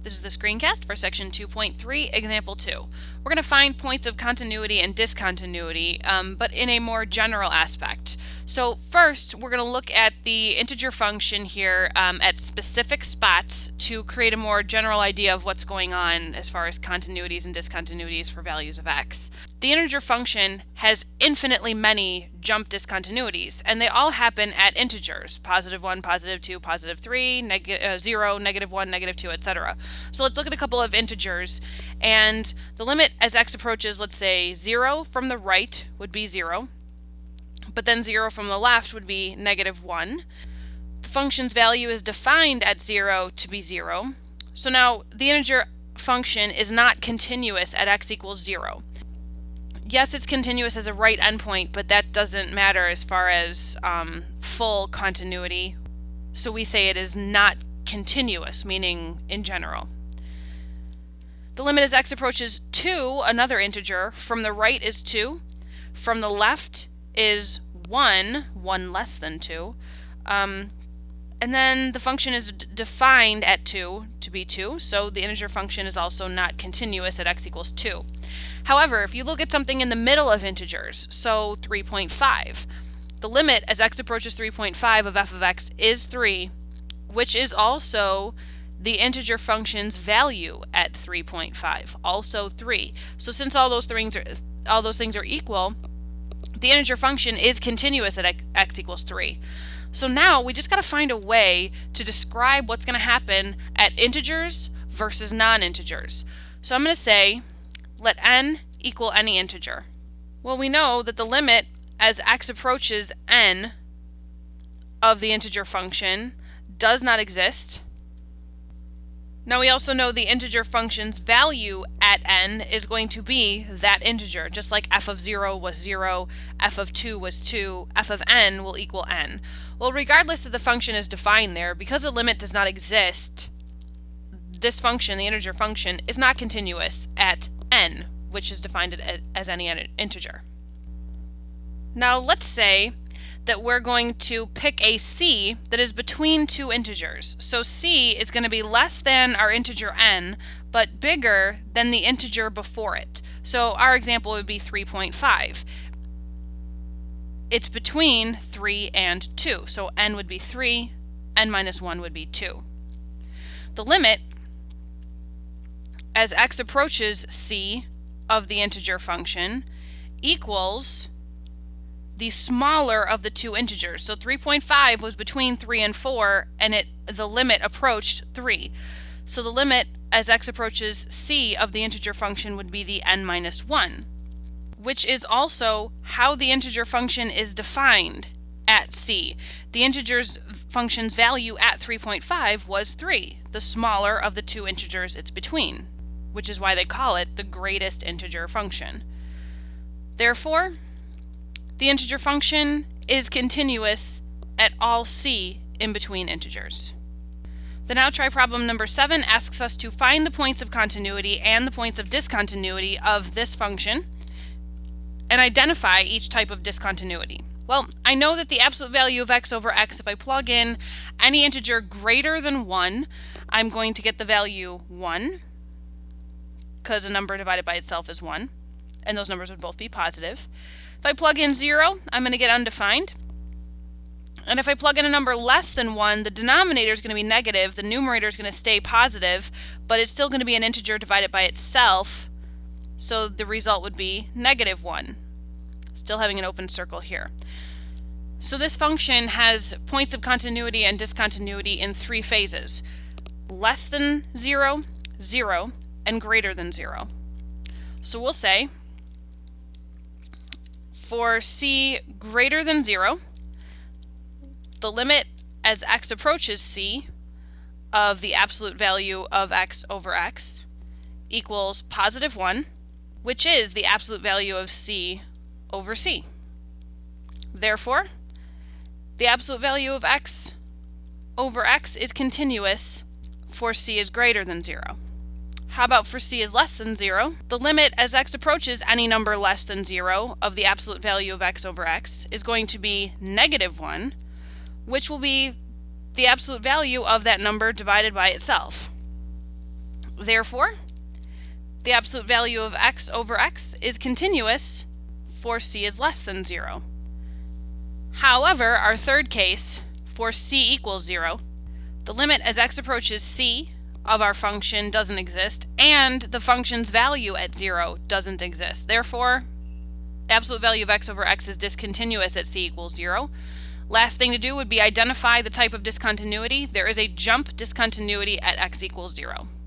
This is the screencast for section 2.3, example 2. We're going to find points of continuity and discontinuity, but in a more general aspect. So first, we're going to look at the integer function here at specific spots to create a more general idea of what's going on as far as continuities and discontinuities for values of x. The integer function has infinitely many jump discontinuities, and they all happen at integers, positive 1, positive 2, positive 3, 0, negative 1, negative 2, etc. So let's look at a couple of integers, and the limit as x approaches, let's say 0 from the right would be 0, but then 0 from the left would be negative 1. The function's value is defined at 0 to be 0. So now the integer function is not continuous at x equals 0. Yes, it's continuous as a right endpoint, but that doesn't matter as far as full continuity. So we say it is not continuous, meaning in general. The limit as x approaches 2, another integer, from the right is 2, from the left is 1 less than 2, and then the function is defined at 2 to be 2, so the integer function is also not continuous at x equals 2. However, if you look at something in the middle of integers, so 3.5, the limit as x approaches 3.5 of f of x is 3, which is also the integer function's value at 3.5, also 3. So since all those things are equal, the integer function is continuous at x equals 3. So now we just got to find a way to describe what's going to happen at integers versus non-integers. So I'm going to say let n equal any integer. Well, we know that the limit as x approaches n of the integer function does not exist. Now we also know the integer function's value at n is going to be that integer, just like f of 0 was 0, f of 2 was 2, f of n will equal n. Well, regardless that the function is defined there, because the limit does not exist, this function, the integer function, is not continuous at n, which is defined as any integer. Now let's say that we're going to pick a c that is between two integers. So c is going to be less than our integer n, but bigger than the integer before it. So our example would be 3.5. It's between 3 and 2. So n would be 3, n minus 1 would be 2. The limit as x approaches c of the integer function equals the smaller of the two integers. So 3.5 was between 3 and 4, and the limit approached 3. So the limit as x approaches c of the integer function would be the n minus 1, which is also how the integer function is defined at c. The integer's function's value at 3.5 was 3, the smaller of the two integers it's between, which is why they call it the greatest integer function. Therefore, the integer function is continuous at all c in between integers. The Now Try problem number 7 asks us to find the points of continuity and the points of discontinuity of this function and identify each type of discontinuity. Well, I know that the absolute value of x over x, if I plug in any integer greater than 1, I'm going to get the value 1, because a number divided by itself is 1, and those numbers would both be positive. If I plug in 0, I'm going to get undefined. And if I plug in a number less than 1, the denominator is going to be negative, the numerator is going to stay positive, but it's still going to be an integer divided by itself, so the result would be negative 1. Still having an open circle here. So this function has points of continuity and discontinuity in 3 phases: less than 0, 0, and greater than 0. So we'll say for c greater than 0, the limit as x approaches c of the absolute value of x over x equals positive 1, which is the absolute value of c over c. Therefore, the absolute value of x over x is continuous for c is greater than 0. How about for c is less than 0? The limit as x approaches any number less than 0 of the absolute value of x over x is going to be negative 1, which will be the absolute value of that number divided by itself. Therefore, the absolute value of x over x is continuous for c is less than 0. However, our third case, for c equals 0, the limit as x approaches c of our function doesn't exist, and the function's value at 0 doesn't exist. Therefore, absolute value of x over x is discontinuous at c equals 0. Last thing to do would be identify the type of discontinuity. There is a jump discontinuity at x equals 0.